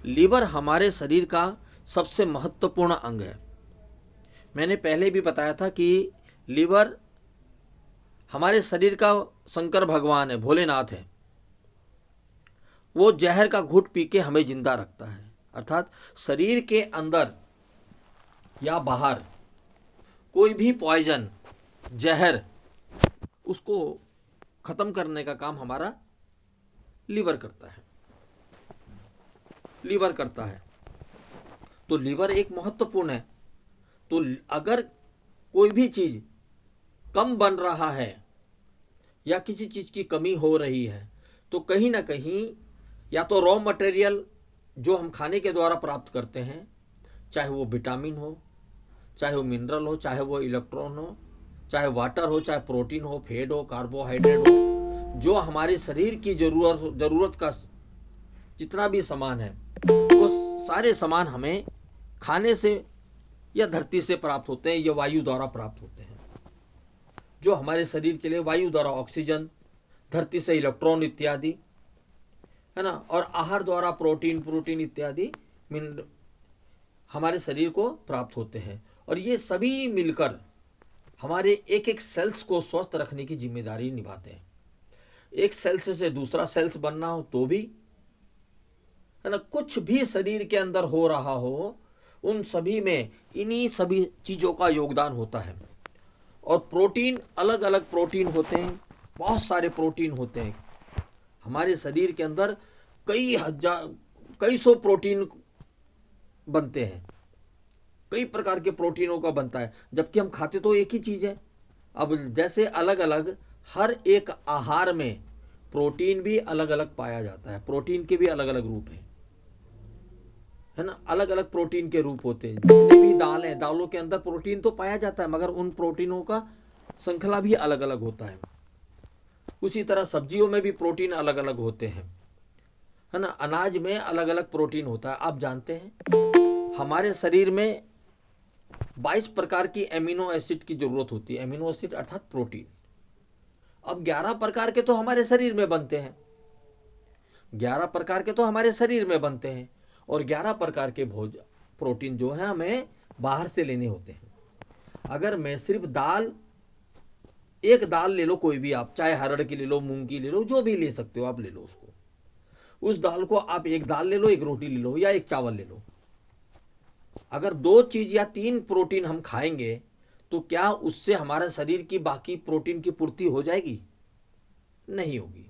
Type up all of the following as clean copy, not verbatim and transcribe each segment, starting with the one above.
Liver हमारे शरीर का सबसे महत्वपूर्ण अंग है। मैंने पहले भी बताया था कि लीवर हमारे शरीर का शंकर भगवान है, भोलेनाथ है। वो जहर का घूंट पी के हमें जिंदा रखता है। अर्थात शरीर के अंदर या बाहर कोई भी पॉइजन, जहर, उसको खत्म करने का काम हमारा लीवर करता है। लीवर करता है। तो लीवर एक महत्वपूर्ण है। तो अगर कोई भी चीज कम बन रहा है या किसी चीज की कमी हो रही है तो कहीं ना कहीं या तो रॉ मटेरियल जो हम खाने के द्वारा प्राप्त करते हैं, चाहे वो विटामिन हो, चाहे वो मिनरल हो, चाहे वो इलेक्ट्रॉन हो, चाहे वाटर हो, चाहे प्रोटीन हो, फैट हो, कार्बोहाइड्रेट हो, जो हमारे शरीर की जरूरत का जितना भी सामान है वो सारे सामान हमें खाने से या धरती से प्राप्त होते हैं या वायु द्वारा प्राप्त होते हैं। जो हमारे शरीर के लिए वायु द्वारा ऑक्सीजन, धरती से इलेक्ट्रॉन इत्यादि, है ना, और आहार द्वारा प्रोटीन इत्यादि हमारे शरीर को प्राप्त होते हैं। और ये सभी मिलकर हमारे एक एक सेल्स को स्वस्थ रखने की जिम्मेदारी निभाते हैं। एक सेल्स से दूसरा सेल्स बनना हो तो भी, है ना, कुछ भी शरीर के अंदर हो रहा हो, उन सभी में इन्हीं सभी चीजों का योगदान होता है। और प्रोटीन, अलग अलग प्रोटीन होते हैं, बहुत सारे प्रोटीन होते हैं हमारे शरीर के अंदर। कई सौ प्रोटीन बनते हैं, कई प्रकार के प्रोटीनों का बनता है, जबकि हम खाते तो एक ही चीज है। अब जैसे अलग अलग हर एक आहार में प्रोटीन भी अलग अलग पाया जाता है, प्रोटीन के भी अलग अलग रूप है ना, अलग अलग प्रोटीन के रूप होते हैं। जितने भी दाल है, दालों के अंदर प्रोटीन तो पाया जाता है, मगर उन प्रोटीनों का श्रृंखला भी अलग अलग होता है। उसी तरह सब्जियों में भी प्रोटीन अलग अलग होते हैं, है ना, अनाज में अलग अलग प्रोटीन होता है। आप जानते हैं हमारे शरीर में 22 प्रकार की एमिनो एसिड की जरूरत होती है। एमिनो एसिड अर्थात प्रोटीन। अब 11 प्रकार के तो हमारे शरीर में बनते हैं, 11 प्रकार के तो हमारे शरीर में बनते हैं, और 11 प्रकार के प्रोटीन जो है हमें बाहर से लेने होते हैं। अगर मैं सिर्फ दाल, एक दाल ले लो, कोई भी आप, चाहे हरड़ की ले लो, मूंग की ले लो, जो भी ले सकते हो आप, ले लो उसको। उस दाल को आप एक दाल ले लो, एक रोटी ले लो, या एक चावल ले लो। अगर 2 चीज या 3 प्रोटीन हम खाएंगे तो क्या उससे हमारे शरीर की बाकी प्रोटीन की पूर्ति हो जाएगी? नहीं होगी,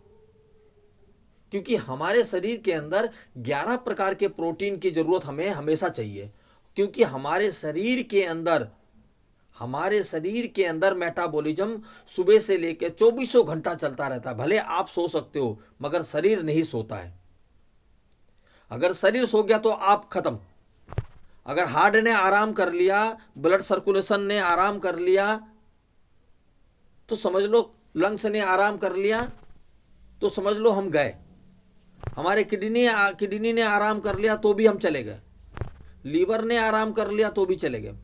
क्योंकि हमारे शरीर के अंदर 11 प्रकार के प्रोटीन की जरूरत हमें हमेशा चाहिए। क्योंकि हमारे शरीर के अंदर मेटाबॉलिज्म सुबह से लेकर 24 घंटा चलता रहता है। भले आप सो सकते हो, मगर शरीर नहीं सोता है। अगर शरीर सो गया तो आप खत्म। अगर हार्ट ने आराम कर लिया, ब्लड सर्कुलेशन ने आराम कर लिया, तो समझ लो, लंग्स ने आराम कर लिया तो समझ लो हम गए। हमारे किडनी ने आराम कर लिया तो भी हम चले गए। लीवर ने आराम कर लिया तो भी चले गए।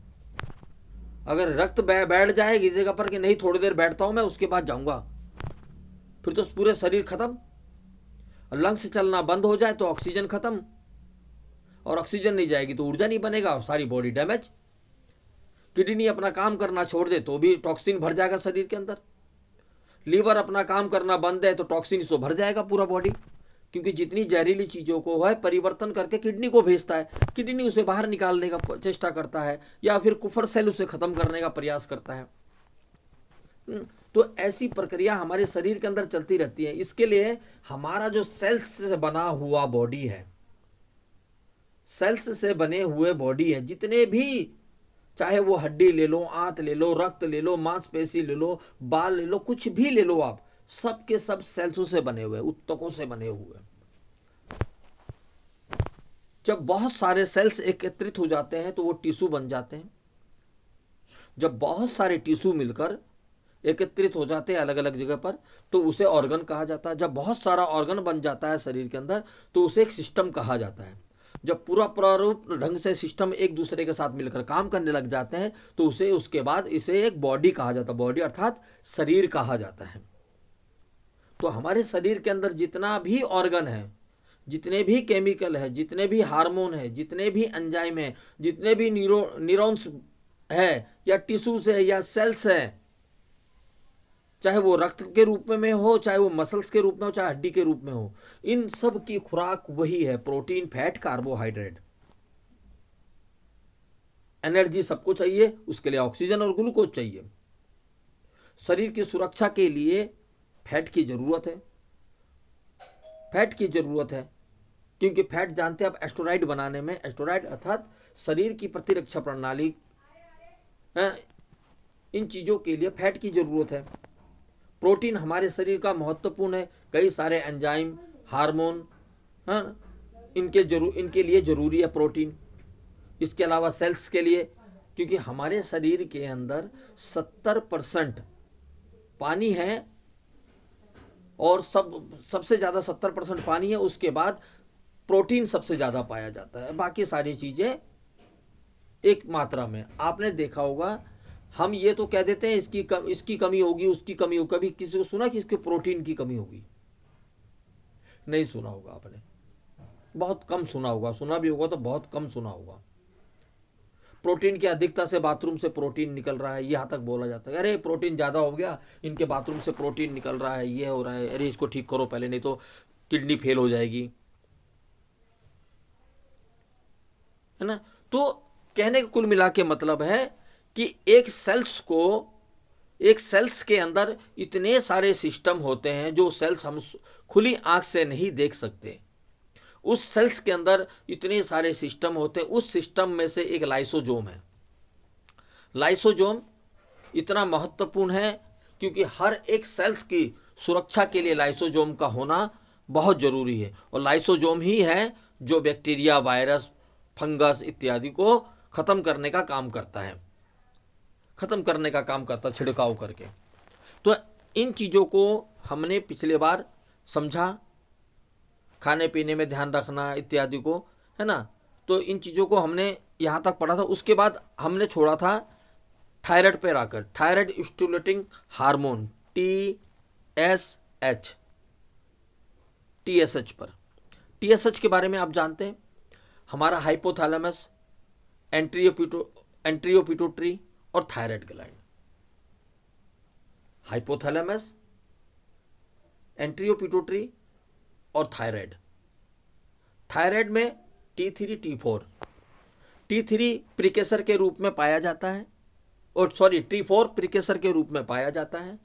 अगर रक्त बैठ जाए किसी जगह पर कि नहीं थोड़ी देर बैठता हूं मैं, उसके बाद जाऊंगा, फिर तो पूरे शरीर खत्म। लंग्स चलना बंद हो जाए तो ऑक्सीजन खत्म, और ऑक्सीजन नहीं जाएगी तो ऊर्जा नहीं बनेगा, सारी बॉडी डैमेज। किडनी अपना काम करना छोड़ दे तो भी टॉक्सिन भर जाएगा शरीर के अंदर। लीवर अपना काम करना बंद है तो टॉक्सिन से भर जाएगा पूरा बॉडी, क्योंकि जितनी जहरीली चीजों को है परिवर्तन करके किडनी को भेजता है। किडनी उसे बाहर निकालने का चेष्टा करता है, या फिर कुफर सेल उसे खत्म करने का प्रयास करता है। तो ऐसी प्रक्रिया हमारे शरीर के अंदर चलती रहती है। इसके लिए हमारा जो सेल्स से बना हुआ बॉडी है, सेल्स से बने हुए बॉडी है, जितने भी, चाहे वो हड्डी ले लो, आंत ले लो, रक्त ले लो, मांसपेशी ले लो, बाल ले लो, कुछ भी ले लो आप, सब के सब सेल्सों से बने हुए, उत्तकों से बने हुए। जब बहुत सारे सेल्स एकत्रित हो जाते हैं तो वो टिश्यू बन जाते हैं। जब बहुत सारे टिश्यू मिलकर एकत्रित हो जाते हैं अलग अलग जगह पर तो उसे ऑर्गन कहा जाता है। जब बहुत सारा ऑर्गन बन जाता है शरीर के अंदर तो उसे एक सिस्टम कहा जाता है। जब पूरा प्रारूप ढंग से सिस्टम एक दूसरे के साथ मिलकर काम करने लग जाते हैं तो उसे, उसके बाद इसे एक बॉडी कहा जाता है। बॉडी अर्थात शरीर कहा जाता है। तो हमारे शरीर के अंदर जितना भी ऑर्गन है, जितने भी केमिकल है, जितने भी हार्मोन है, जितने भी एंजाइम है, जितने भी न्यूरॉन्स है या टिश्यूज है या सेल्स है, चाहे वो रक्त के रूप में हो, चाहे वो मसल्स के रूप में हो, चाहे हड्डी के रूप में हो, इन सब की खुराक वही है, प्रोटीन, फैट, कार्बोहाइड्रेट। एनर्जी सबको चाहिए, उसके लिए ऑक्सीजन और ग्लूकोज चाहिए। शरीर की सुरक्षा के लिए फैट की जरूरत है, फैट की जरूरत है, क्योंकि फैट जानते हैं आप एस्टोराइड बनाने में, एस्टोराइड अर्थात शरीर की प्रतिरक्षा प्रणाली, इन चीजों के लिए फैट की जरूरत है। प्रोटीन हमारे शरीर का महत्वपूर्ण है, कई सारे एंजाइम, हार्मोन, इनके लिए जरूरी है प्रोटीन। इसके अलावा सेल्स के लिए, क्योंकि हमारे शरीर के अंदर 70% पानी है और सबसे ज़्यादा 70% पानी है, उसके बाद प्रोटीन सबसे ज़्यादा पाया जाता है, बाकी सारी चीज़ें एक मात्रा में। आपने देखा होगा, हम ये तो कह देते हैं इसकी कमी होगी, उसकी कमी होगी। कभी किसी को सुना कि इसके प्रोटीन की कमी होगी? नहीं सुना होगा आपने, बहुत कम सुना होगा, सुना भी होगा तो बहुत कम सुना होगा। प्रोटीन की अधिकता से बाथरूम से प्रोटीन निकल रहा है, यहाँ तक बोला जाता है, अरे प्रोटीन ज़्यादा हो गया, इनके बाथरूम से प्रोटीन निकल रहा है, ये हो रहा है, अरे इसको ठीक करो पहले, नहीं तो किडनी फेल हो जाएगी, है ना। तो कहने का कुल मिला के मतलब है कि एक सेल्स के अंदर इतने सारे सिस्टम होते हैं, जो सेल्स हम खुली आंख से नहीं देख सकते। उस सेल्स के अंदर इतने सारे सिस्टम होते हैं, उस सिस्टम में से एक लाइसोजोम है। लाइसोजोम इतना महत्वपूर्ण है क्योंकि हर एक सेल्स की सुरक्षा के लिए लाइसोजोम का होना बहुत जरूरी है। और लाइसोजोम ही है जो बैक्टीरिया, वायरस, फंगस इत्यादि को खत्म करने का काम करता है, छिड़काव करके। तो इन चीज़ों को हमने पिछले बार समझा, खाने पीने में ध्यान रखना इत्यादि को, है ना। तो इन चीज़ों को हमने यहाँ तक पढ़ा था। उसके बाद हमने छोड़ा था थायराइड पर आकर, थायराइड स्टिमुलेटिंग हार्मोन TSH पर। TSH के बारे में आप जानते हैं, हमारा हाइपोथैलेमस, एंट्रियोपिट्यूटरी और थायराइड ग्लैंड। हाइपोथैलेमस, एंट्रियोपिट्यूटरी और थायराइड में T3, T4। T3 प्रीकेसर के रूप में पाया जाता है, और T4 प्रीकेसर के रूप में पाया जाता है।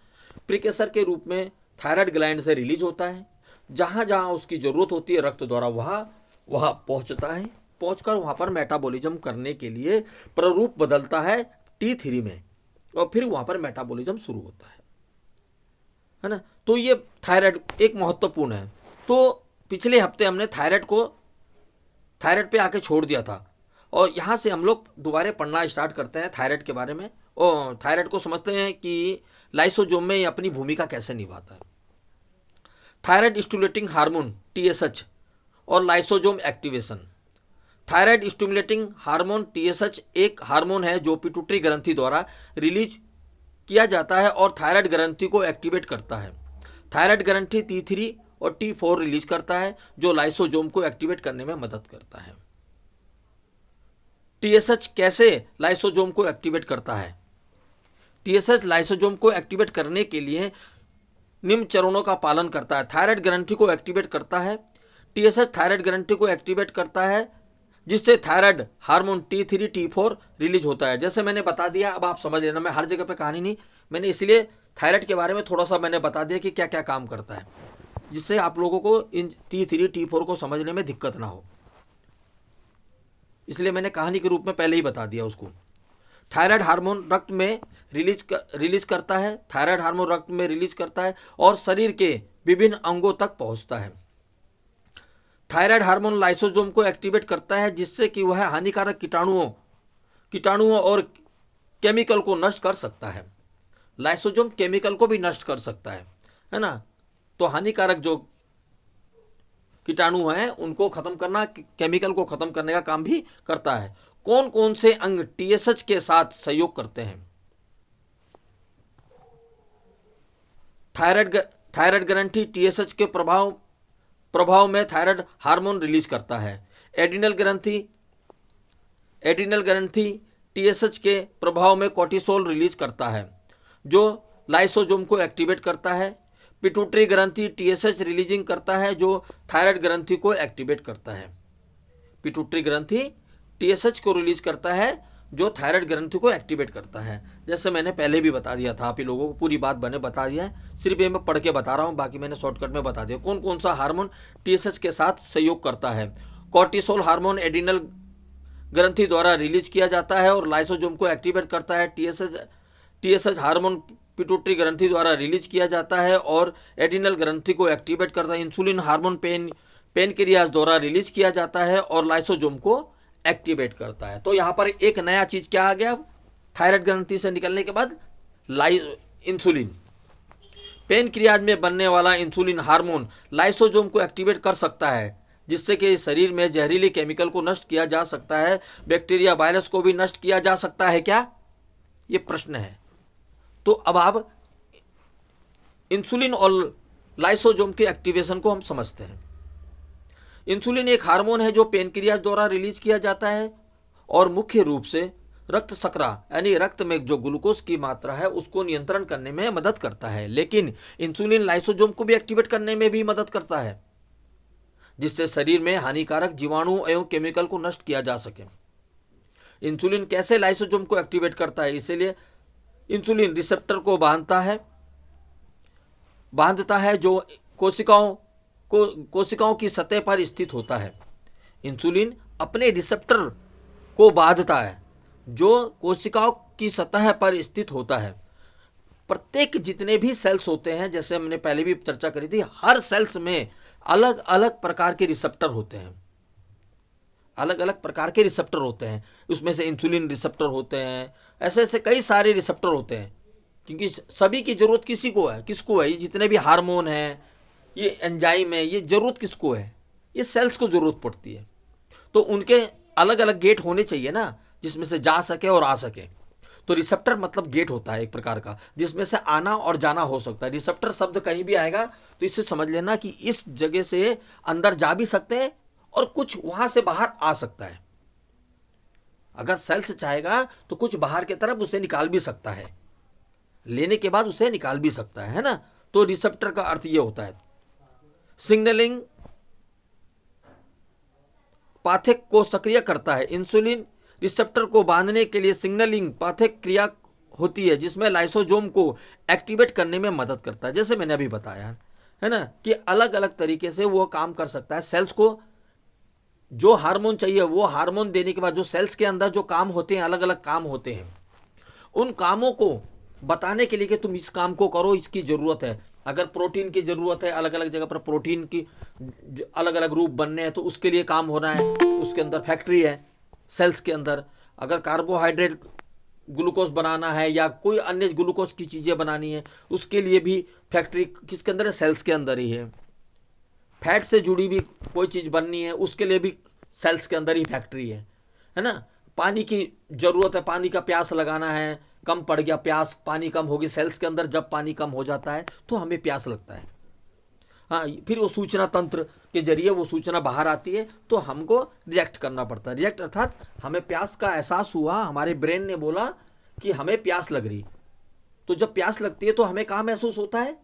प्रीकेसर के रूप में थायराइड ग्लैंड से रिलीज होता है, जहां जहां उसकी जरूरत होती है रक्त द्वारा वहां पहुंचता है, पहुंचकर वहां पर मेटाबॉलिज्म करने के लिए प्ररूप बदलता है T3 में, और फिर वहां पर मेटाबॉलिज्म शुरू होता है ना। तो ये थायराइड एक महत्वपूर्ण है। तो पिछले हफ्ते हमने थायराइड पे आके छोड़ दिया था, और यहाँ से हम लोग दोबारा पढ़ना स्टार्ट करते हैं थायराइड के बारे में, और थायराइड को समझते हैं कि लाइसोजोम में अपनी भूमिका कैसे निभाता है। थायराइड स्टिमुलेटिंग हार्मोन TSH और lysosome activation. Thyroid stimulating hormone TSH एक हार्मोन है जो पिट्यूटरी ग्रंथि द्वारा रिलीज किया जाता है और थायराइड ग्रंथि को एक्टिवेट करता है। थायराइड ग्रंथि T3 और T4 रिलीज करता है, जो लाइसोजोम को एक्टिवेट करने में मदद करता है। TSH कैसे लाइसोजोम को एक्टिवेट करता है? TSH लाइसोजोम को एक्टिवेट करने के लिए निम्न चरणों का पालन करता है। थायराइड ग्रंथि को एक्टिवेट करता है। TSH थायराइड ग्रंथि को एक्टिवेट करता है, जिससे thyroid hormone T3, T4 release होता है। जैसे मैंने बता दिया, अब आप समझ लेना, मैं हर जगह पे कहानी नहीं, मैंने इसलिए थायराइड के बारे में थोड़ा सा मैंने बता दिया कि क्या क्या काम करता है, जिससे आप लोगों को इन T3, T4 को समझने में दिक्कत ना हो, इसलिए मैंने कहानी के रूप में पहले ही बता दिया उसको। थायराइड हार्मोन रक्त में रिलीज करता है, थायराइड हार्मोन रक्त में रिलीज करता है और शरीर के विभिन्न अंगों तक पहुंचता है। थायराइड हार्मोन लाइसोजोम को एक्टिवेट करता है, जिससे कि वह हानिकारक कीटाणुओं और केमिकल को नष्ट कर सकता है। लाइसोजोम केमिकल को भी नष्ट कर सकता है ना। तो हानिकारक जो कीटाणु हैं उनको खत्म करना, केमिकल को खत्म करने का काम भी करता है। कौन कौन से अंग TSH के साथ सहयोग करते हैं? थायराइड ग्रंथि TSH के प्रभाव प्रभाव में थायराइड हार्मोन रिलीज करता है। एड्रिनल ग्रंथि टीएसएच के प्रभाव में कोर्टिसोल रिलीज करता है जो लाइसोसोम को एक्टिवेट करता है। पिट्यूटरी ग्रंथि टीएसएच रिलीजिंग करता है जो थायराइड ग्रंथि को एक्टिवेट करता है। पिट्यूटरी ग्रंथि टीएसएच को रिलीज करता है जो थायराइड ग्रंथि को एक्टिवेट करता है। जैसे मैंने पहले भी बता दिया था, आप ही लोगों को पूरी बात मैंने बता दिया है, सिर्फ ये मैं पढ़ के बता रहा हूँ, बाकी मैंने शॉर्टकट में बता दिया कौन कौन सा हार्मोन टीएसएच के साथ सहयोग करता है। कोर्टिसोल हार्मोन एड्रिनल ग्रंथि द्वारा रिलीज किया जाता है और लाइसोसोम को एक्टिवेट करता है। टीएसएच हार्मोन पिट्यूटरी ग्रंथि द्वारा रिलीज किया जाता है और एड्रिनल ग्रंथि को एक्टिवेट करता है। इंसुलिन हार्मोन पेनक्रियाज द्वारा रिलीज किया जाता है और लाइसोसोम को एक्टिवेट करता है। तो यहाँ पर एक नया चीज क्या आ गया, थायराइड ग्रंथि से निकलने के बाद इंसुलिन, पेनक्रियाज में बनने वाला इंसुलिन हार्मोन लाइसोसोम को एक्टिवेट कर सकता है जिससे कि शरीर में जहरीले केमिकल को नष्ट किया जा सकता है। बैक्टीरिया वायरस को भी नष्ट किया जा सकता है क्या, ये प्रश्न है। तो अब आप इंसुलिन और लाइसोसोम के एक्टिवेशन को हम समझते हैं। इंसुलिन एक हार्मोन है जो पेनक्रियाज द्वारा रिलीज किया जाता है और मुख्य रूप से रक्त शर्करा यानी रक्त में जो ग्लूकोज की मात्रा है उसको नियंत्रण करने में मदद करता है। लेकिन इंसुलिन लाइसोसोम को भी एक्टिवेट करने में भी मदद करता है जिससे शरीर में हानिकारक जीवाणु एवं केमिकल को नष्ट किया जा सके। इंसुलिन कैसे लाइसोसोम को एक्टिवेट करता है, इसलिए इंसुलिन रिसेप्टर को बांधता है जो कोशिकाओं की सतह पर स्थित होता है। इंसुलिन अपने रिसेप्टर को बांधता है जो कोशिकाओं की सतह पर स्थित होता है। प्रत्येक जितने भी सेल्स होते हैं, जैसे हमने पहले भी चर्चा करी थी, हर सेल्स में अलग अलग प्रकार के रिसेप्टर होते हैं, अलग अलग प्रकार के रिसेप्टर होते हैं। उसमें से इंसुलिन रिसेप्टर होते हैं, ऐसे ऐसे कई सारे रिसेप्टर होते हैं क्योंकि सभी की जरूरत किसको है, ये जितने भी हार्मोन हैं, ये एंजाइम है, ये जरूरत किसको है, ये सेल्स को जरूरत पड़ती है। तो उनके अलग अलग गेट होने चाहिए ना जिसमें से जा सके और आ सके। तो रिसेप्टर मतलब गेट होता है एक प्रकार का जिसमें से आना और जाना हो सकता है। रिसेप्टर शब्द कहीं भी आएगा तो इससे समझ लेना कि इस जगह से अंदर जा भी सकते हैं और कुछ वहां से बाहर आ सकता है। अगर सेल्स चाहेगा तो कुछ बाहर की तरफ उसे निकाल भी सकता है, लेने के बाद उसे निकाल भी सकता है ना। तो रिसेप्टर का अर्थ यह होता है। सिग्नलिंग पाथे को सक्रिय करता है। इंसुलिन रिसेप्टर को बांधने के लिए सिग्नलिंग पाथे क्रिया होती है जिसमें लाइसोसोम को एक्टिवेट करने में मदद करता है। जैसे मैंने अभी बताया है ना कि अलग अलग तरीके से वो काम कर सकता है। सेल्स को जो हार्मोन चाहिए वो हार्मोन देने के बाद जो सेल्स के अंदर जो काम होते हैं, अलग अलग काम होते हैं, उन कामों को बताने के लिए कि तुम इस काम को करो, इसकी जरूरत है। अगर प्रोटीन की जरूरत है, अलग अलग जगह पर प्रोटीन की अलग अलग रूप बनने हैं तो उसके लिए काम हो रहा है, उसके अंदर फैक्ट्री है सेल्स के अंदर। अगर कार्बोहाइड्रेट ग्लूकोज बनाना है या कोई अन्य ग्लूकोज की चीजें बनानी है उसके लिए भी फैक्ट्री किसके अंदर है, सेल्स के अंदर ही है। फैट से जुड़ी भी कोई चीज बननी है उसके लिए भी सेल्स के अंदर ही फैक्ट्री है ना। पानी की जरूरत है, पानी का प्यास लगाना है, कम पड़ गया प्यास, पानी कम होगी सेल्स के अंदर, जब पानी कम हो जाता है तो हमें प्यास लगता है। हाँ, फिर वो सूचना तंत्र के जरिए वो सूचना बाहर आती है तो हमको रिएक्ट करना पड़ता है। रिएक्ट अर्थात हमें प्यास का एहसास हुआ, हमारे ब्रेन ने बोला कि हमें प्यास लग रही। तो जब प्यास लगती है तो हमें कहाँ महसूस होता है,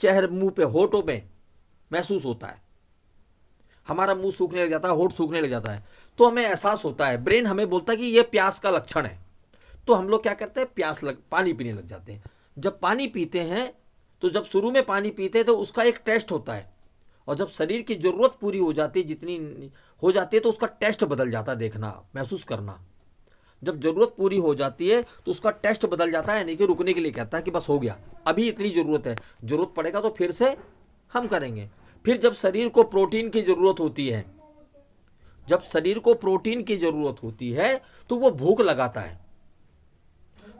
चेहरे मुंह पे, होठों पे महसूस होता है। हमारा मुंह सूखने लग जाता है, होठ सूखने लग जाता है, तो हमें एहसास होता है, ब्रेन हमें बोलता है कि ये प्यास का लक्षण है। तो हम लोग क्या करते हैं, पानी पीने लग जाते हैं। जब पानी पीते हैं तो जब शुरू में पानी पीते हैं तो उसका एक टेस्ट होता है, और जब शरीर की जरूरत पूरी हो जाती है, जितनी हो जाती है, तो उसका टेस्ट बदल जाता है, देखना, महसूस करना। जब जरूरत पूरी हो जाती है तो उसका टेस्ट बदल जाता है, यानी कि रुकने के लिए कहता है कि बस हो गया, अभी इतनी जरूरत है, जरूरत पड़ेगा तो फिर से हम करेंगे। फिर जब शरीर को प्रोटीन की जरूरत होती है, जब शरीर को प्रोटीन की जरूरत होती है तो वो भूख लगाता है।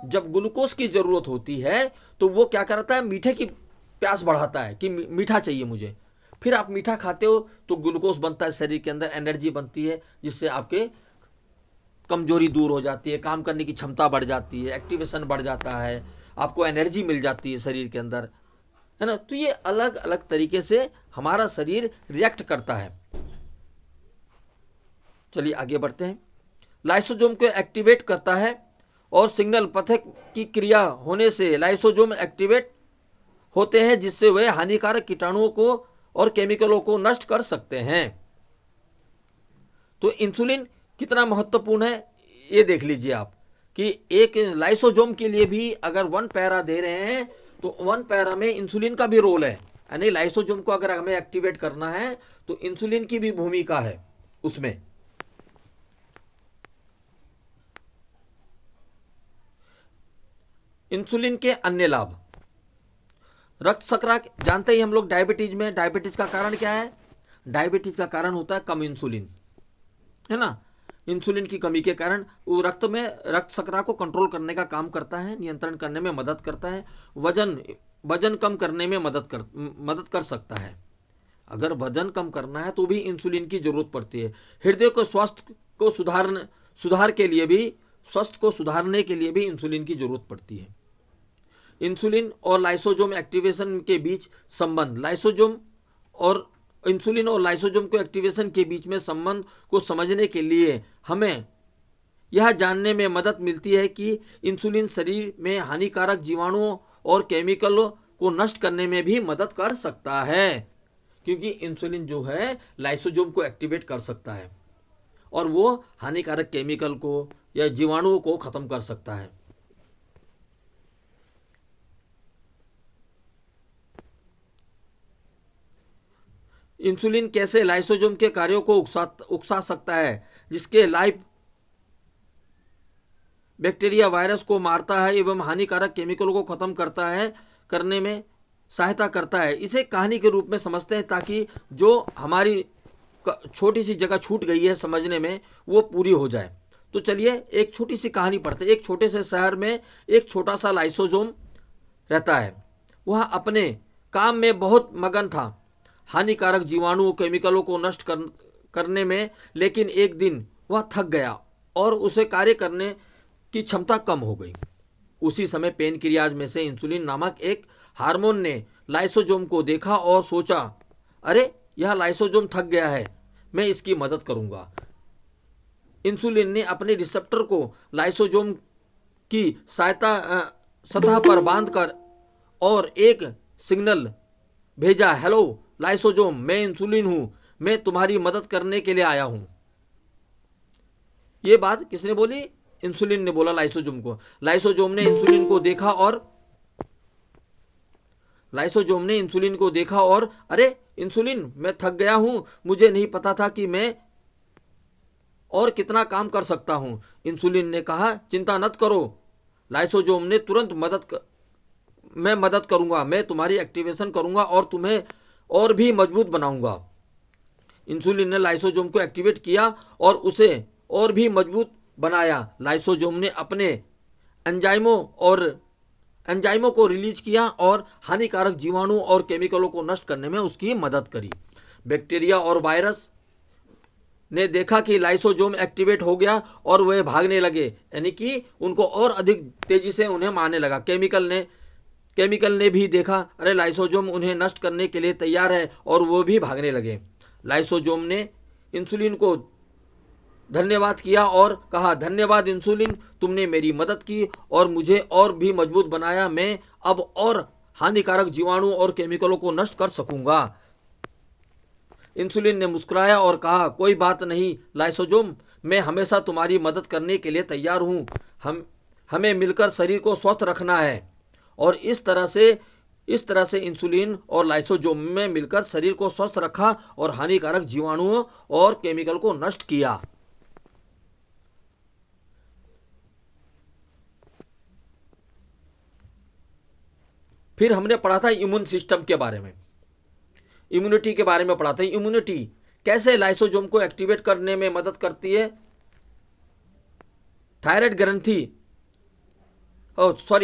जब ग्लूकोज की जरूरत होती है तो वो क्या करता है, मीठे की प्यास बढ़ाता है कि मीठा चाहिए मुझे। फिर आप मीठा खाते हो तो ग्लूकोज बनता है शरीर के अंदर, एनर्जी बनती है, जिससे आपके कमजोरी दूर हो जाती है, काम करने की क्षमता बढ़ जाती है, एक्टिवेशन बढ़ जाता है, आपको एनर्जी मिल जाती है शरीर के अंदर। है ना। तो ये अलग अलग तरीके से हमारा शरीर रिएक्ट करता है। चलिए आगे बढ़ते हैं। लाइसोसोम को एक्टिवेट करता है और सिग्नल पथक की क्रिया होने से लाइसोसोम एक्टिवेट होते हैं, जिससे वे हानिकारक कीटाणुओं को और केमिकलों को नष्ट कर सकते हैं। तो इंसुलिन कितना महत्वपूर्ण है ये देख लीजिए आप, कि एक लाइसोसोम के लिए भी अगर 1 पैरा दे रहे हैं तो 1 पैरा में इंसुलिन का भी रोल है। यानी लाइसोसोम को अगर हमें एक्टिवेट करना है तो इंसुलिन की भी भूमिका है उसमें। इंसुलिन के अन्य लाभ। रक्त शर्करा जानते ही हम लोग डायबिटीज में, डायबिटीज का कारण क्या है? डायबिटीज का कारण होता है कम इंसुलिन, है ना। इंसुलिन की कमी के कारण वो रक्त में रक्त शर्करा को कंट्रोल करने का काम करता है, नियंत्रण करने में मदद करता है, वजन कम करने में मदद कर सकता है। अगर वजन कम करना है तो भी इंसुलिन की जरूरत पड़ती है। हृदय को स्वास्थ्य को सुधारने के लिए भी इंसुलिन की जरूरत पड़ती है। इंसुलिन और लाइसोसोम एक्टिवेशन के बीच संबंध। इंसुलिन और लाइसोसोम को एक्टिवेशन के बीच में संबंध को समझने के लिए हमें यह जानने में मदद मिलती है कि इंसुलिन शरीर में हानिकारक जीवाणुओं और केमिकलों को नष्ट करने में भी मदद कर सकता है, क्योंकि इंसुलिन जो है लाइसोसोम को एक्टिवेट कर सकता है और वो हानिकारक केमिकल को या जीवाणुओं को खत्म कर सकता है। इंसुलिन कैसे लाइसोसोम के कार्यों को उकसा सकता है, जिसके लाइफ बैक्टीरिया वायरस को मारता है एवं हानिकारक केमिकलों को खत्म करने में सहायता करता है। इसे कहानी के रूप में समझते हैं ताकि जो हमारी छोटी सी जगह छूट गई है समझने में वो पूरी हो जाए। तो चलिए एक छोटी सी कहानी पढ़ते हैं। एक छोटे से शहर में एक छोटा सा लाइसोसोम रहता है। वह अपने काम में बहुत मगन था, हानिकारक जीवाणुओं केमिकलों को नष्ट करने में। लेकिन एक दिन वह थक गया और उसे कार्य करने की क्षमता कम हो गई। उसी समय पेनक्रियाज में से इंसुलिन नामक एक हार्मोन ने लाइसोसोम को देखा और सोचा, अरे यह लाइसोसोम थक गया है, मैं इसकी मदद करूंगा। इंसुलिन ने अपने रिसेप्टर को लाइसोसोम की सतह पर बांधकर और एक सिग्नल भेजा, हेलो लाइसोसोम, मैं इंसुलिन हूं, मैं तुम्हारी मदद करने के लिए आया हूं। यह बात किसने बोली? इंसुलिन ने बोला लाइसोसोम को। लाइसोसोम ने इंसुलिन को देखा और अरे इंसुलिन, मैं थक गया हूं, मुझे नहीं पता था कि मैं और कितना काम कर सकता हूं। इंसुलिन ने कहा, चिंता मत करो लाइसोसोम ने तुरंत मैं मदद करूंगा, मैं तुम्हारी एक्टिवेशन करूंगा और तुम्हें और भी मजबूत बनाऊंगा। इंसुलिन ने लाइसोसोम को एक्टिवेट किया और उसे और भी मजबूत बनाया। लाइसोसोम ने अपने एंजाइमों को रिलीज किया और हानिकारक जीवाणु और केमिकलों को नष्ट करने में उसकी मदद करी। बैक्टीरिया और वायरस ने देखा कि लाइसोसोम एक्टिवेट हो गया और वे भागने लगे, यानी कि उनको और अधिक तेजी से उन्हें मारने लगा। केमिकल ने भी देखा, अरे लाइसोसोम उन्हें नष्ट करने के लिए तैयार है, और वो भी भागने लगे। लाइसोसोम ने इंसुलिन को धन्यवाद किया और कहा, धन्यवाद इंसुलिन, तुमने मेरी मदद की और मुझे और भी मजबूत बनाया। मैं अब और हानिकारक जीवाणु और केमिकलों को नष्ट कर सकूंगा। इंसुलिन ने मुस्कुराया और कहा, कोई बात नहीं लाइसोसोम, मैं हमेशा तुम्हारी मदद करने के लिए तैयार हूं। हमें मिलकर शरीर को स्वस्थ रखना है। और इस तरह से इंसुलिन और लाइसोसोम में मिलकर शरीर को स्वस्थ रखा और हानिकारक जीवाणुओं और केमिकल को नष्ट किया। फिर हमने पढ़ा था इम्यून सिस्टम के बारे में, इम्यूनिटी के बारे में पढ़ा था। इम्यूनिटी कैसे लाइसोसोम को एक्टिवेट करने में मदद करती है।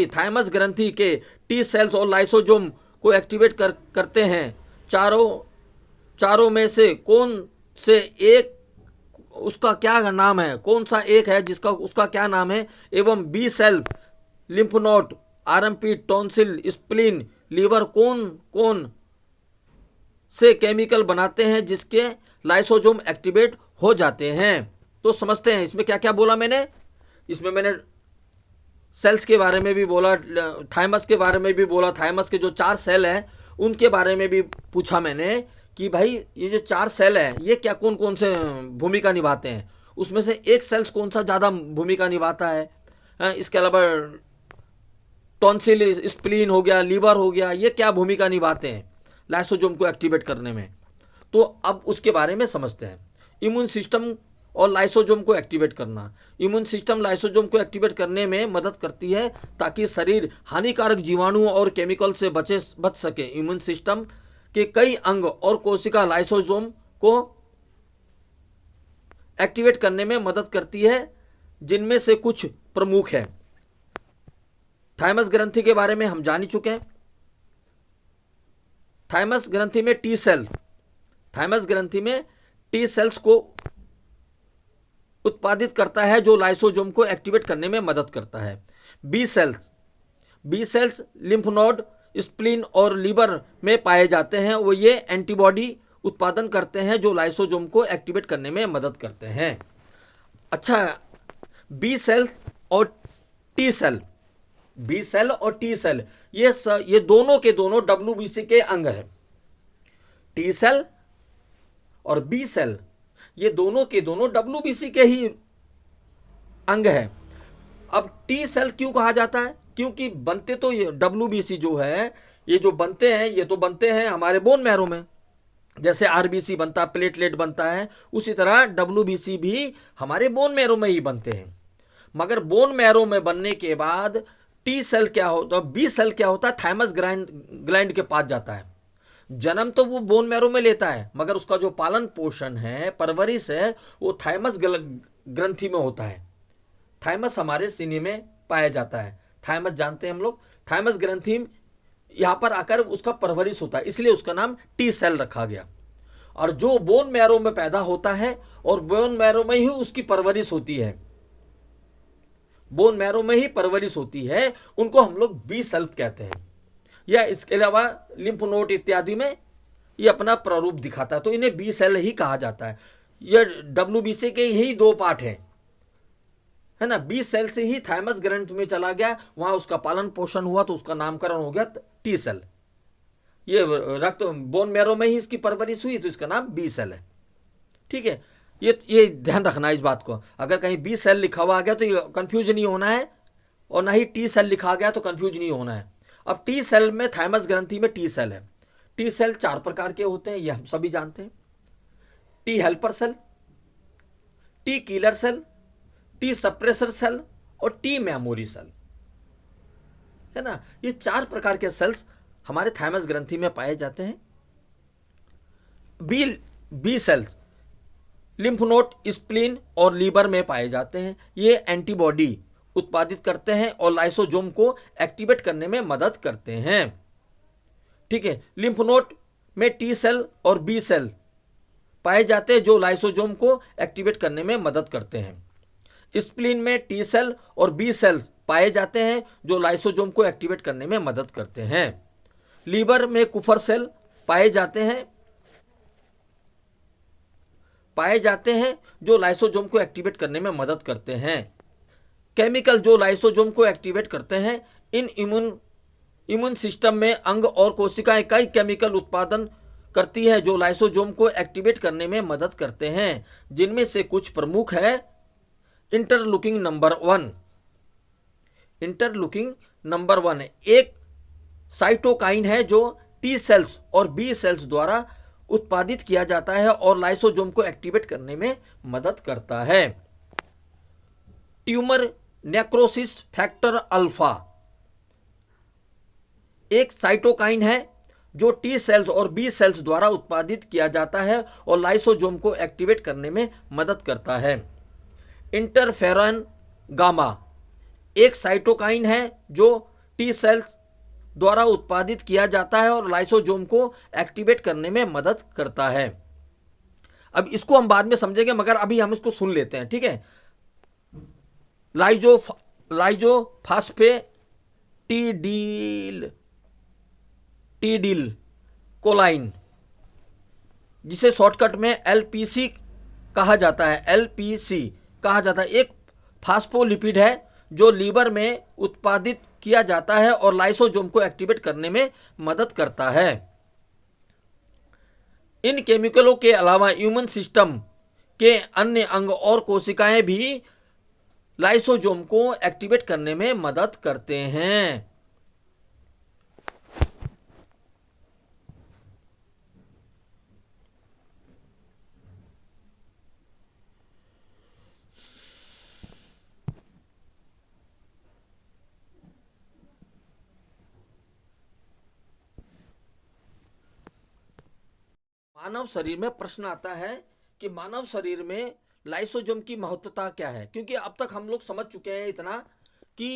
थायमस ग्रंथि के टी सेल्स और लाइसोसोम को एक्टिवेट करते हैं। चारों में से कौन से एक उसका क्या नाम है, कौन सा एक है जिसका उसका क्या नाम है। एवं B cell, lymph node, RMP, tonsil, spleen, liver कौन कौन से केमिकल बनाते हैं जिसके लाइसोसोम एक्टिवेट हो जाते हैं। तो समझते हैं इसमें क्या क्या बोला मैंने। इसमें मैंने सेल्स के बारे में भी बोला, थाइमस के बारे में भी बोला, थाइमस के जो 4 सेल हैं उनके बारे में भी पूछा मैंने कि भाई ये जो 4 सेल है ये क्या कौन कौन से भूमिका निभाते हैं, उसमें से एक सेल्स कौन सा ज़्यादा भूमिका निभाता है। इसके अलावा टॉन्सिल, स्प्लीन हो गया, लीवर हो गया, ये क्या भूमिका निभाते हैं लाइसोसोम को एक्टिवेट करने में। तो अब उसके बारे में समझते हैं। इम्यून सिस्टम और लाइसोसोम को एक्टिवेट करना। इम्यून सिस्टम लाइसोसोम को एक्टिवेट करने में मदद करती है ताकि शरीर हानिकारक जीवाणुओं और केमिकल से बच सके। इम्यून सिस्टम के कई अंग और कोशिका लाइसोसोम को एक्टिवेट करने में मदद करती है, जिनमें से कुछ प्रमुख है। थाइमस ग्रंथि के बारे में हम जान ही चुके हैं। थाइमस ग्रंथि में टी सेल, थाइमस ग्रंथि में टी सेल्स को उत्पादित करता है जो लाइसोसोम को एक्टिवेट करने में मदद करता है। B cells lymph node, spleen और लीवर में पाए जाते हैं। वो ये एंटीबॉडी उत्पादन करते हैं जो लाइसोसोम को एक्टिवेट करने में मदद करते हैं। अच्छा, बी सेल्स और टी सेल, बी सेल और टी सेल ये दोनों के दोनों WBC के अंग है। टी सेल और बी सेल ये दोनों के दोनों WBC के ही अंग है। अब टी सेल क्यों कहा जाता है? क्योंकि बनते तो ये WBC जो है, ये जो बनते हैं ये तो बनते हैं हमारे बोन मैरो में, जैसे RBC बनता है, प्लेटलेट बनता है, उसी तरह WBC भी हमारे बोन मैरो में ही बनते हैं। मगर बोन मैरो में बनने के बाद टी सेल क्या होता है, बी सेल क्या होता है, थाइमस ग्लैंड के पास जाता है। जन्म तो वो बोन मैरो में लेता है, मगर उसका जो पालन पोषण है, परवरिश है, वो थाइमस ग्रंथि में होता है। थाइमस हमारे सीने में पाया जाता है। थाइमस जानते हैं हम लोग, थाइमस ग्रंथि यहां पर आकर उसका परवरिश होता है, इसलिए उसका नाम टी सेल रखा गया। और जो बोन मैरो में पैदा होता है और बोन मैरो में ही उसकी परवरिश होती है, बोन मैरो में ही परवरिश होती है, उनको हम लोग बी सेल कहते हैं। या इसके अलावा लिम्फ नोड इत्यादि में ये अपना प्रारूप दिखाता है, तो इन्हें बी सेल ही कहा जाता है। ये WBC के ही 2 पार्ट है ना। बी सेल से ही थाइमस ग्रंथि में चला गया, वहां उसका पालन पोषण हुआ तो उसका नामकरण हो गया टी सेल। ये रक्त बोन मैरो में ही इसकी परवरिश हुई तो इसका नाम बी सेल है। ठीक है, ये ध्यान रखना इस बात को। अगर कहीं बी सेल लिखा हुआ आ गया तो ये कंफ्यूज नहीं होना है, और ना ही टी सेल लिखा गया तो कंफ्यूज नहीं होना है। अब टी सेल में, थाइमस ग्रंथि में टी सेल है। टी सेल 4 प्रकार के होते हैं, ये हम सभी जानते हैं। T helper cell, T killer cell, T suppressor cell और टी मेमोरी सेल, है ना। ये 4 प्रकार के सेल्स हमारे थाइमस ग्रंथि में पाए जाते हैं। B cells lymph node, spleen और लीवर में पाए जाते हैं। ये एंटीबॉडी उत्पादित करते हैं और लाइसोसोम को एक्टिवेट करने में मदद करते हैं। ठीक है, लिम्फ नोड में टी सेल और बी सेल पाए जाते हैं जो लाइसोसोम को एक्टिवेट करने में मदद करते हैं। स्प्लीन में टी सेल और बी सेल पाए जाते हैं जो लाइसोसोम को एक्टिवेट करने में मदद करते हैं। लीवर में कुफर सेल पाए जाते हैं जो लाइसोसोम को एक्टिवेट करने में मदद करते हैं। केमिकल जो लाइसोसोम को एक्टिवेट करते हैं, इन इम्यून सिस्टम में अंग और कोशिकाएं कई केमिकल उत्पादन करती है जो लाइसोसोम को एक्टिवेट करने में मदद करते हैं, जिनमें से कुछ प्रमुख है। इंटरलूकिंग नंबर 1 एक साइटोकाइन है जो टी सेल्स और बी सेल्स द्वारा उत्पादित किया जाता है और लाइसोसोम को एक्टिवेट करने में मदद करता है। ट्यूमर नेक्रोसिस फैक्टर अल्फा एक साइटोकाइन है जो टी सेल्स और बी सेल्स द्वारा उत्पादित किया जाता है और लाइसोसोम को एक्टिवेट करने में मदद करता है। इंटरफेरॉन गामा एक साइटोकाइन है जो टी सेल्स द्वारा उत्पादित किया जाता है और लाइसोसोम को एक्टिवेट करने में मदद करता है। अब इसको हम बाद में समझेंगे, मगर अभी हम इसको सुन लेते हैं। ठीक है, लाइजोफास्फेटिडिल टीडिल कोलाइन, जिसे शॉर्टकट में एलपीसी कहा जाता है, एलपीसी कहा जाता है, एक फास्फोलिपिड है जो लीवर में उत्पादित किया जाता है और लाइसोसोम को एक्टिवेट करने में मदद करता है। इन केमिकलों के अलावा ह्यूमन सिस्टम के अन्य अंग और कोशिकाएं भी लाइसोसोम को एक्टिवेट करने में मदद करते हैं। मानव शरीर में प्रश्न आता है कि मानव शरीर में लाइसोसोम की महत्वता क्या है, क्योंकि अब तक हम लोग समझ चुके हैं इतना कि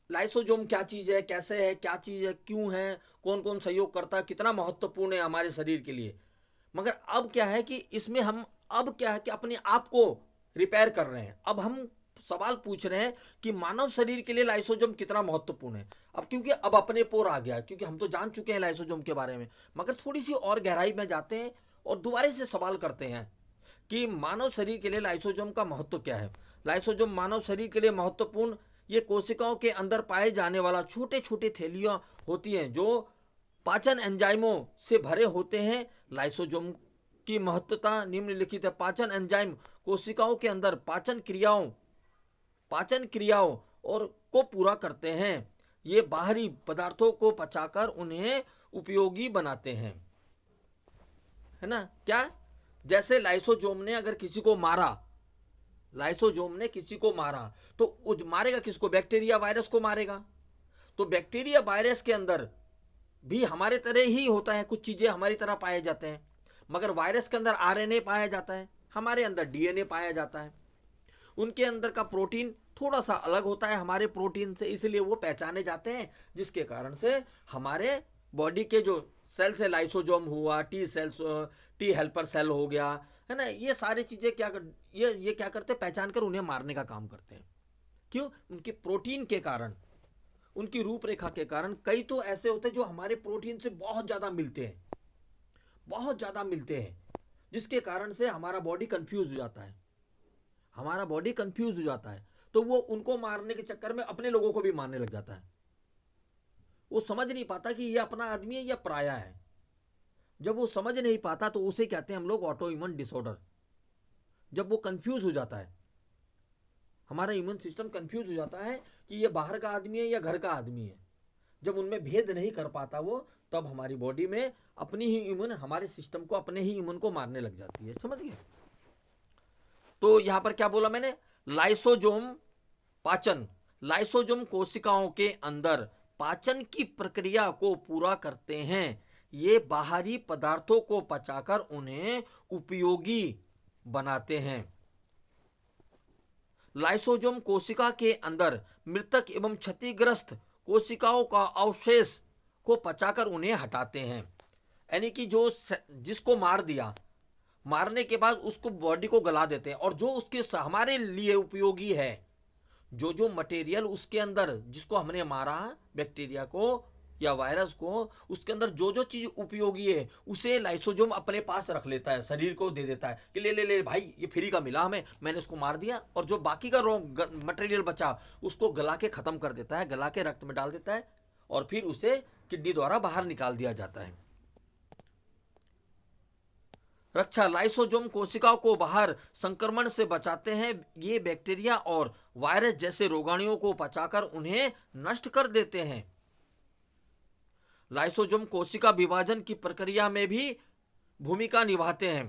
लाइसोसोम क्या चीज है, कैसे है, क्या चीज है, क्यों है, कौन कौन सहयोग करता है, कितना महत्वपूर्ण है हमारे शरीर के लिए। मगर अब क्या है कि इसमें हम अब क्या है कि अपने आप को रिपेयर कर रहे हैं। अब हम सवाल पूछ रहे हैं कि मानव शरीर के लिए लाइसोसोम कितना महत्वपूर्ण है। अब क्योंकि अब अपने पोर आ गया, क्योंकि हम तो जान चुके हैं लाइसोसोम के बारे में, मगर थोड़ी सी और गहराई में जाते हैं और दोबारा से सवाल करते हैं कि मानव शरीर के लिए लाइसोसोम का महत्व क्या है। लाइसोसोम मानव शरीर के लिए महत्वपूर्ण, ये कोशिकाओं के अंदर पाए जाने वाला छोटे छोटे थैलियां होती हैं जो पाचन एंजाइमों से भरे होते हैं। लाइसोसोम की महत्वता निम्नलिखित है। पाचन एंजाइम कोशिकाओं के अंदर पाचन क्रियाओं और को पूरा करते हैं। ये बाहरी पदार्थों को पचाकर उन्हें उपयोगी बनाते हैं, है ना। क्या, जैसे लाइसोसोम ने अगर किसी को मारा, लाइसोसोम ने किसी को मारा तो मारेगा किसको, बैक्टीरिया वायरस को मारेगा। तो बैक्टीरिया वायरस के अंदर भी हमारे तरह ही होता है, कुछ चीजें हमारी तरह पाए जाते हैं, मगर वायरस के अंदर आरएनए पाया जाता है, हमारे अंदर डीएनए पाया जाता है। उनके अंदर का प्रोटीन थोड़ा सा अलग होता है हमारे प्रोटीन से, इसलिए वो पहचाने जाते हैं, जिसके कारण से हमारे बॉडी के जो सेल्स है, लाइसोसोम हुआ, T cells, T helper cell हो गया, है ना, ये सारी चीजें ये क्या करते हैं, पहचान कर उन्हें मारने का काम करते हैं। क्यों, उनके प्रोटीन के कारण, उनकी रूपरेखा के कारण। कई तो ऐसे होते हैं जो हमारे प्रोटीन से बहुत ज्यादा मिलते हैं, बहुत ज्यादा मिलते हैं, जिसके कारण से हमारा बॉडी कंफ्यूज हो जाता है, हमारा बॉडी कंफ्यूज हो जाता है। तो वो उनको मारने के चक्कर में अपने लोगों को भी मारने लग जाता है। वो समझ नहीं पाता कि ये अपना आदमी है या पराया है। जब वो समझ नहीं पाता तो उसे कहते हैं हम लोग ऑटो इम्यून डिसऑर्डर। जब वो कंफ्यूज हो जाता है, हमारा इम्यून सिस्टम कंफ्यूज हो जाता है कि ये बाहर का आदमी है या घर का आदमी है, जब उनमें भेद नहीं कर पाता वो, तब हमारी बॉडी में अपनी ही इम्यून, हमारे सिस्टम को, अपने ही इम्यून को मारने लग जाती है। समझ गए। तो यहां पर क्या बोला मैंने, लाइसोसोम पाचन, लाइसोसोम कोशिकाओं के अंदर पाचन की प्रक्रिया को पूरा करते हैं। ये बाहरी पदार्थों को पचाकर उन्हें उपयोगी बनाते हैं। लाइसोसोम कोशिका के अंदर मृतक एवं क्षतिग्रस्त कोशिकाओं का अवशेष को पचाकर उन्हें हटाते हैं। यानी कि जो जिसको मार दिया, मारने के बाद उसको बॉडी को गला देते हैं, और जो उसके हमारे लिए उपयोगी है, जो जो मटेरियल उसके अंदर, जिसको हमने मारा, बैक्टीरिया को या वायरस को, उसके अंदर जो जो चीज उपयोगी है उसे लाइसोसोम अपने पास रख लेता है, शरीर को दे देता है कि ले ले ले भाई, ये फ्री का मिला हमें, मैंने इसको मार दिया। और जो बाकी का मटेरियल बचा उसको गला के खत्म कर देता है, गला के रक्त में डाल देता है, और फिर उसे किडनी द्वारा बाहर निकाल दिया जाता है। रक्षा, लाइसोसोम कोशिकाओं को बाहर संक्रमण से बचाते हैं। ये बैक्टीरिया और वायरस जैसे रोगाणुओं को पचाकर उन्हें नष्ट कर देते हैं। लाइसोसोम कोशिका विभाजन की प्रक्रिया में भी भूमिका निभाते हैं।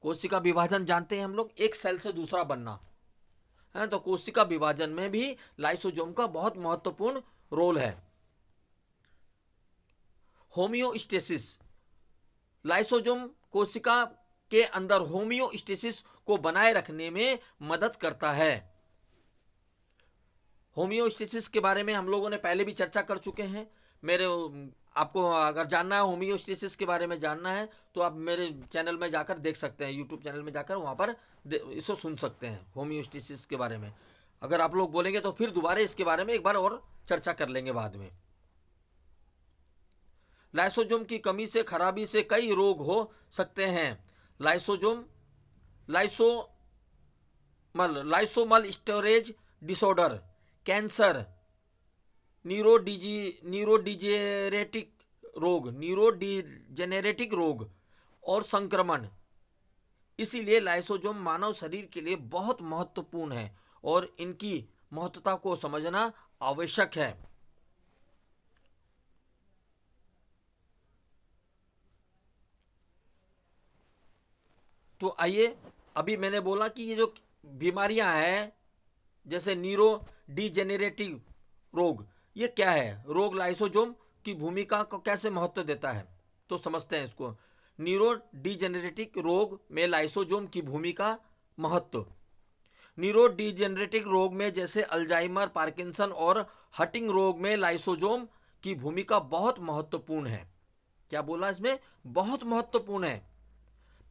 कोशिका विभाजन जानते हैं हम लोग, एक सेल से दूसरा बनना है, तो कोशिका विभाजन में भी लाइसोसोम का बहुत महत्वपूर्ण रोल है। होमियोस्टेसिस, लाइसोसोम कोशिका के अंदर होमियोस्टेसिस को बनाए रखने में मदद करता है। होमियोस्टेसिस के बारे में हम लोगों ने पहले भी चर्चा कर चुके हैं। आपको अगर जानना है, होमियोस्टेसिस के बारे में जानना है, तो आप मेरे चैनल में जाकर देख सकते हैं, यूट्यूब चैनल में जाकर वहां पर इसको सुन सकते हैं होमियोस्टेसिस के बारे में। अगर आप लोग बोलेंगे तो फिर दोबारा इसके बारे में एक बार और चर्चा कर लेंगे बाद में। लाइसोजोम की कमी से खराबी से कई रोग हो सकते हैं। लाइसोजोम लाइसोमल स्टोरेज डिसऑर्डर, कैंसर, न्यूरोडिजेनेरेटिक रोग और संक्रमण। इसीलिए लाइसोजोम मानव शरीर के लिए बहुत महत्वपूर्ण है और इनकी महत्वता को समझना आवश्यक है। तो आइए, अभी मैंने बोला कि ये जो बीमारियां हैं जैसे न्यूरो डिजेनेरेटिव रोग, ये क्या है? रोग लाइसोजोम की भूमिका को कैसे महत्व देता है, तो समझते हैं इसको। न्यूरो डिजेनेरेटिव रोग में लाइसोजोम की भूमिका महत्व। न्यूरो डिजेनेरेटिव रोग में जैसे अल्जाइमर, पार्किंसन और हटिंग रोग में लाइसोजोम की भूमिका बहुत महत्वपूर्ण है। क्या बोला इसमें? बहुत महत्वपूर्ण है।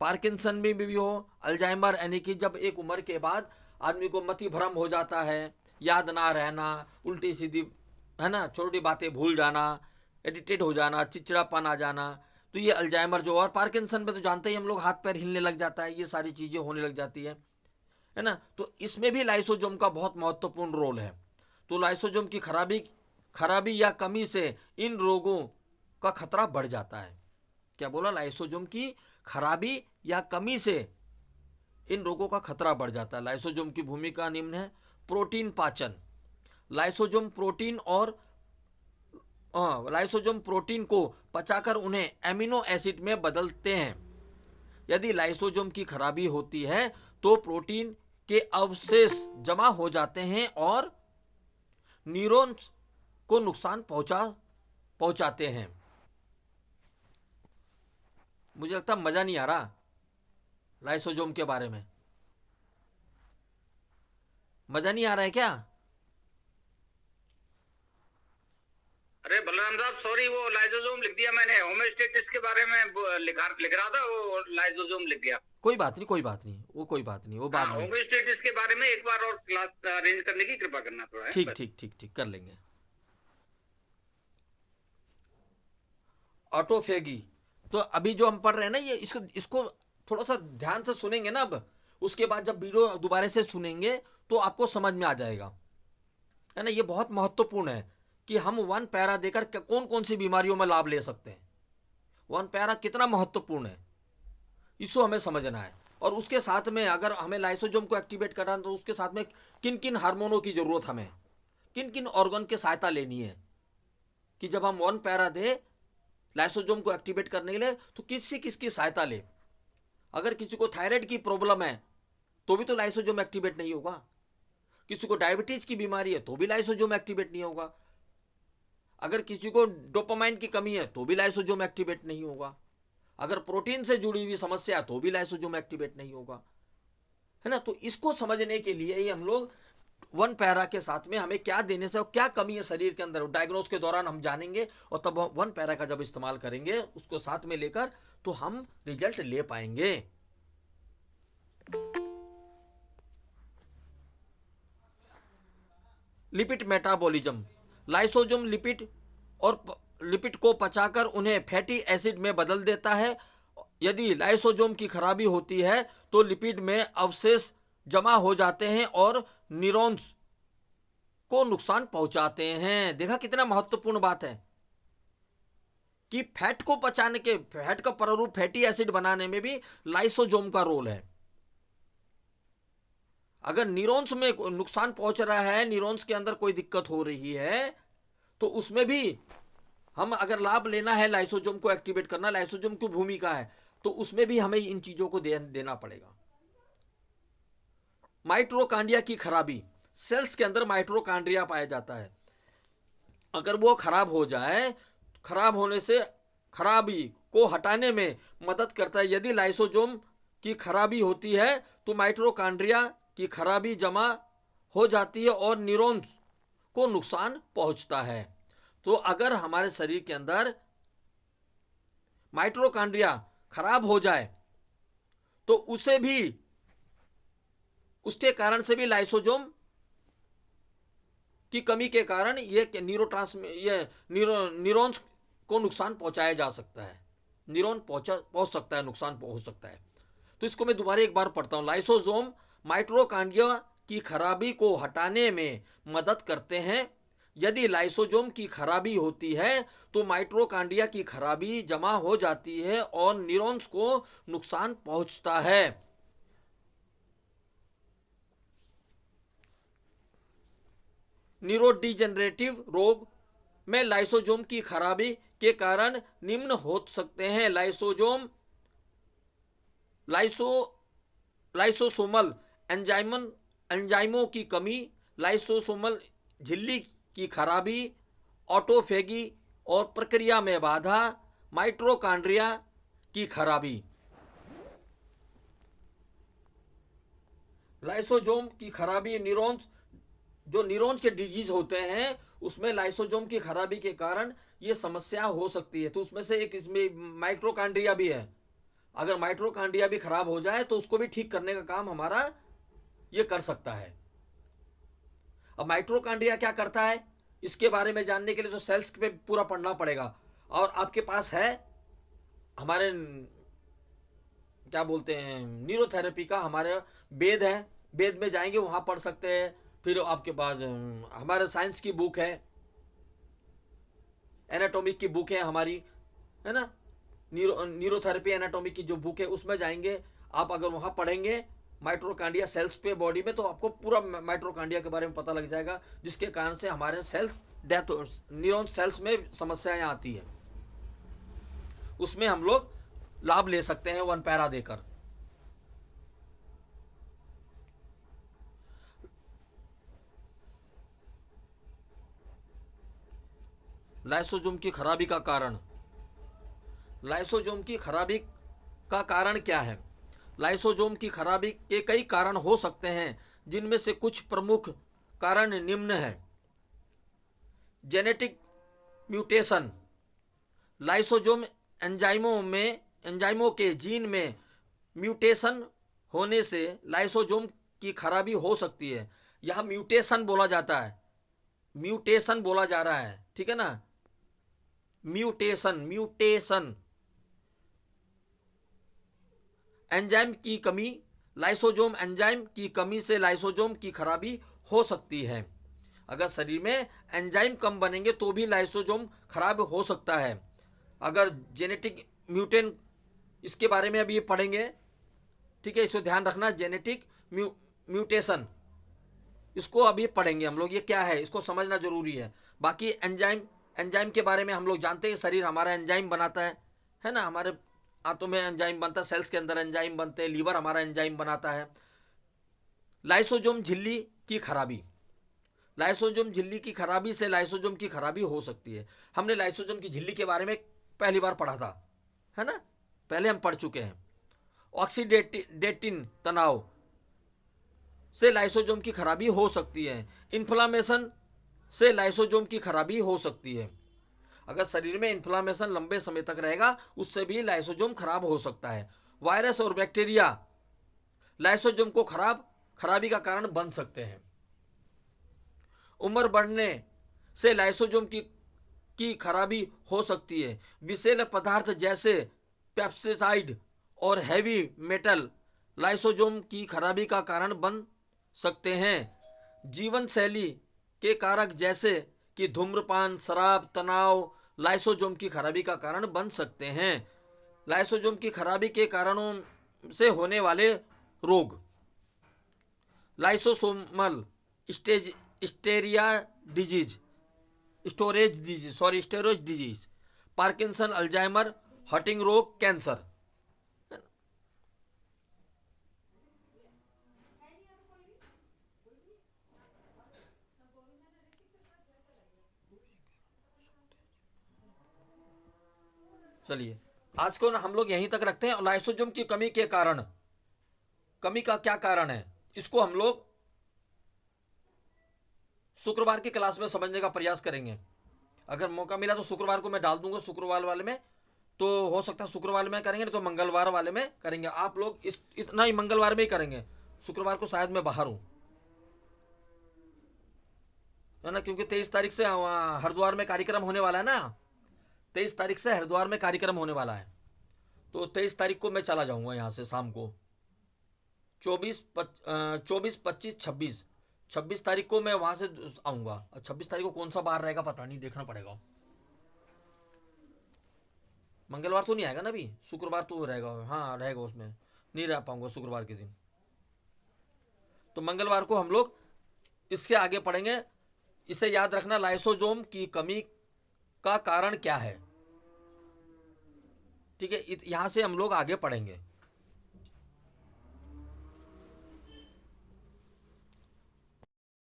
पार्किंसन में भी हो, अल्जाइमर यानी कि जब एक उम्र के बाद आदमी को मति भ्रम हो जाता है, याद ना रहना, उल्टी सीधी, है ना, छोटी बातें भूल जाना, एडिटेड हो जाना, चिड़चिड़ापन आ जाना, तो ये अल्जाइमर जो, और पार्किंसन में तो जानते ही हम लोग, हाथ पैर हिलने लग जाता है, ये सारी चीज़ें होने लग जाती है ना। तो इसमें भी लाइसोजोम का बहुत महत्वपूर्ण रोल है। तो लाइसोजोम की खराबी या कमी से इन रोगों का खतरा बढ़ जाता है। क्या बोला? लाइसोजोम की खराबी या कमी से इन रोगों का खतरा बढ़ जाता है। लाइसोजोम की भूमिका निम्न है। प्रोटीन पाचन। लाइसोजोम प्रोटीन को पचाकर उन्हें एमिनो एसिड में बदलते हैं। यदि लाइसोजोम की खराबी होती है तो प्रोटीन के अवशेष जमा हो जाते हैं और न्यूरॉन्स को नुकसान पहुंचाते हैं। मुझे लगता है मजा नहीं आ रहा लाइसोजोम के बारे में। मजा नहीं आ रहा है क्या? अरे बलराम साहब, सॉरी, वो लाइसोसोम लिख दिया मैंने। होमोस्टेसिस के बारे में लिख रहा था, वो लाइसोसोम लिख गया। कोई बात नहीं, कोई बात नहीं, वो कोई बात नहीं, वो बाद में। होमोस्टेसिस के बारे में एक बार और क्लास अरेंज करने की कृपा करना थोड़ा है। ठीक ठीक ठीक ठीक, कर लेंगे। ऑटोफेगी। तो अभी जो हम पढ़ रहे हैं ना, ये इसको इसको थोड़ा सा ध्यान से सुनेंगे ना। अब उसके बाद जब वीडियो दोबारा से सुनेंगे तो आपको समझ में आ जाएगा, है ना। ये बहुत महत्वपूर्ण है कि हम वन पैरा देकर कौन कौन सी बीमारियों में लाभ ले सकते हैं। वन पैरा कितना महत्वपूर्ण है, इसको हमें समझना है। और उसके साथ में अगर हमें लाइसोजोम को एक्टिवेट करना है तो उसके साथ में किन किन हार्मोनों की जरूरत, हमें किन किन ऑर्गन की सहायता लेनी है, कि जब हम वन पैरा दे लाइसोजोम को एक्टिवेट करने के लिए तो किसकी सहायता ले। अगर किसी को थायराइड की प्रॉब्लम है तो भी तो लाइसोजोम एक्टिवेट नहीं होगा। किसी को डायबिटीज की बीमारी है तो भी लाइसोजोम एक्टिवेट नहीं होगा। अगर किसी को डोपामाइन की कमी है तो भी लाइसोजोम एक्टिवेट नहीं होगा। अगर प्रोटीन से जुड़ी हुई समस्या है तो भी लाइसोजोम एक्टिवेट नहीं होगा, है ना। तो इसको समझने के लिए ही हम लोग वन पैरा के साथ में हमें क्या देने से और क्या कमी है शरीर के अंदर, डायग्नोस के दौरान हम जानेंगे। और तब वन पैरा का जब इस्तेमाल करेंगे उसको साथ में लेकर तो हम रिजल्ट ले पाएंगे। Lipid metabolism. लाइसोजोम लिपिड को पचाकर उन्हें फैटी एसिड में बदल देता है। यदि लाइसोजोम की खराबी होती है तो लिपिड में अवशेष जमा हो जाते हैं और न्यूरॉन्स को नुकसान पहुंचाते हैं। देखा कितना महत्वपूर्ण बात है कि फैट को पचाने के, फैट का प्रारूप फैटी एसिड बनाने में भी लाइसोजोम का रोल है। अगर न्यूरॉन्स में नुकसान पहुंच रहा है, न्यूरॉन्स के अंदर कोई दिक्कत हो रही है, तो उसमें भी हम अगर लाभ लेना है, लाइसोजोम को एक्टिवेट करना, लाइसोजोम की भूमिका है, तो उसमें भी हमें इन चीजों को देना पड़ेगा। माइटोकॉन्ड्रिया की खराबी। सेल्स के अंदर माइटोकॉन्ड्रिया पाया जाता है। अगर वो खराब हो जाए, खराब होने से खराबी को हटाने में मदद करता है। यदि लाइसोजोम की खराबी होती है तो माइटोकॉन्ड्रिया की खराबी जमा हो जाती है और न्यूरॉन्स को नुकसान पहुंचता है। तो अगर हमारे शरीर के अंदर माइटोकॉन्ड्रिया खराब हो जाए तो उसे भी, उसके कारण से भी लाइसोजोम की कमी के कारण ये न्यूरॉन्स को नुकसान पहुंचाया जा सकता है, न्यूरॉन पहुंच सकता है, नुकसान हो सकता है। तो इसको मैं दोबारा एक बार पढ़ता हूं। लाइसोसोम माइटोकॉन्ड्रिया की खराबी को हटाने में मदद करते हैं। यदि लाइसोसोम की खराबी होती है तो माइटोकॉन्ड्रिया की खराबी जमा हो जाती है और न्यूरॉन्स को नुकसान पहुंचता है। न्यूरोडिजेनरेटिव रोग में लाइसोसोम की खराबी के कारण निम्न हो सकते हैं। लाइसोसोमल एंजाइमों की कमी, लाइसोसोमल झिल्ली की खराबी, ऑटोफेगी और प्रक्रिया में बाधा, माइटोकॉन्ड्रिया की खराबी। लाइसोसोम की खराबी, न्यूरॉन्स के डिजीज होते हैं उसमें लाइसोसोम की खराबी के कारण ये समस्या हो सकती है। तो उसमें से एक इसमें माइटोकॉन्ड्रिया भी है। अगर माइटोकॉन्ड्रिया भी खराब हो जाए तो उसको भी ठीक करने का काम हमारा ये कर सकता है। अब माइटोकॉन्ड्रिया क्या करता है इसके बारे में जानने के लिए तो सेल्स पे पूरा पढ़ना पड़ेगा। और आपके पास है हमारे क्या बोलते हैं न्यूरोथेरेपी का हमारे वेद है, वेद में जाएंगे वहां पढ़ सकते हैं। फिर आपके पास हमारे साइंस की बुक है, एनाटॉमिक की बुक है हमारी, है ना, न्यूरोथेरेपी एनाटॉमिक की जो बुक है उसमें जाएंगे आप। अगर वहां पढ़ेंगे माइटोकॉन्ड्रिया सेल्स पे बॉडी में तो आपको पूरा माइटोकॉन्ड्रिया के बारे में पता लग जाएगा, जिसके कारण से हमारे सेल्स डेथ, न्यूरॉन सेल्स में समस्याएं आती है। उसमें हम लोग लाभ ले सकते हैं 1 पैरा देकर। लाइसोसोम की खराबी का कारण, लाइसोसोम की खराबी का कारण क्या है? लाइसोसोम की खराबी के कई कारण हो सकते हैं, जिनमें से कुछ प्रमुख कारण निम्न है। जेनेटिक म्यूटेशन, लाइसोसोम एंजाइमों के जीन में म्यूटेशन होने से लाइसोसोम की खराबी हो सकती है। यहां म्यूटेशन बोला जाता है, म्यूटेशन बोला जा रहा है, ठीक है ना, म्यूटेशन। एंजाइम की कमी, लाइसोसोम एंजाइम की कमी से लाइसोसोम की खराबी हो सकती है। अगर शरीर में एंजाइम कम बनेंगे तो भी लाइसोसोम खराब हो सकता है। अगर जेनेटिक म्यूटेंट, इसके बारे में अभी पढ़ेंगे, ठीक है, इसको ध्यान रखना, जेनेटिक म्यूटेशन इसको अभी पढ़ेंगे हम लोग, ये क्या है इसको समझना जरूरी है। बाकी एंजाइम के बारे में हम लोग जानते हैं, शरीर हमारा एंजाइम बनाता है ना, हमारे आंतों में एंजाइम बनता है, सेल्स के अंदर एंजाइम बनते हैं, लीवर हमारा एंजाइम बनाता है। लाइसोसोम झिल्ली की खराबी, लाइसोसोम झिल्ली की खराबी से लाइसोसोम की खराबी हो सकती है। हमने लाइसोसोम की झिल्ली के बारे में पहली बार पढ़ा था, है ना, पहले हम पढ़ चुके हैं। ऑक्सीडेटिव तनाव से लाइसोसोम की खराबी हो सकती है। इन्फ्लामेशन से लाइसोसोम की खराबी हो सकती है। अगर शरीर में इन्फ्लामेशन लंबे समय तक रहेगा उससे भी लाइसोसोम खराब हो सकता है। वायरस और बैक्टीरिया लाइसोसोम को खराबी का कारण बन सकते हैं। उम्र बढ़ने से लाइसोसोम की खराबी हो सकती है। विषैले पदार्थ जैसे पेप्सिसाइड और हैवी मेटल लाइसोसोम की खराबी का कारण बन सकते हैं। जीवन शैली के कारक जैसे कि धूम्रपान, शराब, तनाव लाइसोसोम की खराबी का कारण बन सकते हैं। लाइसोसोम की खराबी के कारणों से होने वाले रोग, lysosomal storage disease, Parkinson, Alzheimer, hunting रोग, कैंसर। चलिए आज को ना हम लोग यहीं तक रखते हैं। लाइसोसोम की कमी के कारण, कमी का क्या कारण है इसको हम लोग शुक्रवार की क्लास में समझने का प्रयास करेंगे। अगर मौका मिला तो शुक्रवार को मैं डाल दूंगा, शुक्रवार वाले में तो हो सकता है शुक्रवार में करेंगे, नहीं तो मंगलवार वाले में करेंगे। आप लोग इतना ही मंगलवार में ही करेंगे, शुक्रवार को शायद मैं बाहर हूं, है ना, क्योंकि 23 तारीख से हरिद्वार में कार्यक्रम होने वाला है ना, 23 तारीख से हरिद्वार में कार्यक्रम होने वाला है, तो 23 तारीख को मैं चला जाऊंगा यहाँ से शाम को। 24, 25, 26 तारीख को मैं वहां से आऊंगा। 26 तारीख को कौन सा बार रहेगा पता नहीं, देखना पड़ेगा। मंगलवार तो नहीं आएगा ना अभी, शुक्रवार तो रहेगा, हाँ रहेगा, उसमें नहीं रह पाऊंगा शुक्रवार के दिन। तो मंगलवार को हम लोग इसके आगे पढ़ेंगे। इसे याद रखना, लाइसोजोम की कमी का कारण क्या है। ठीक है, यहां से हम लोग आगे पढ़ेंगे।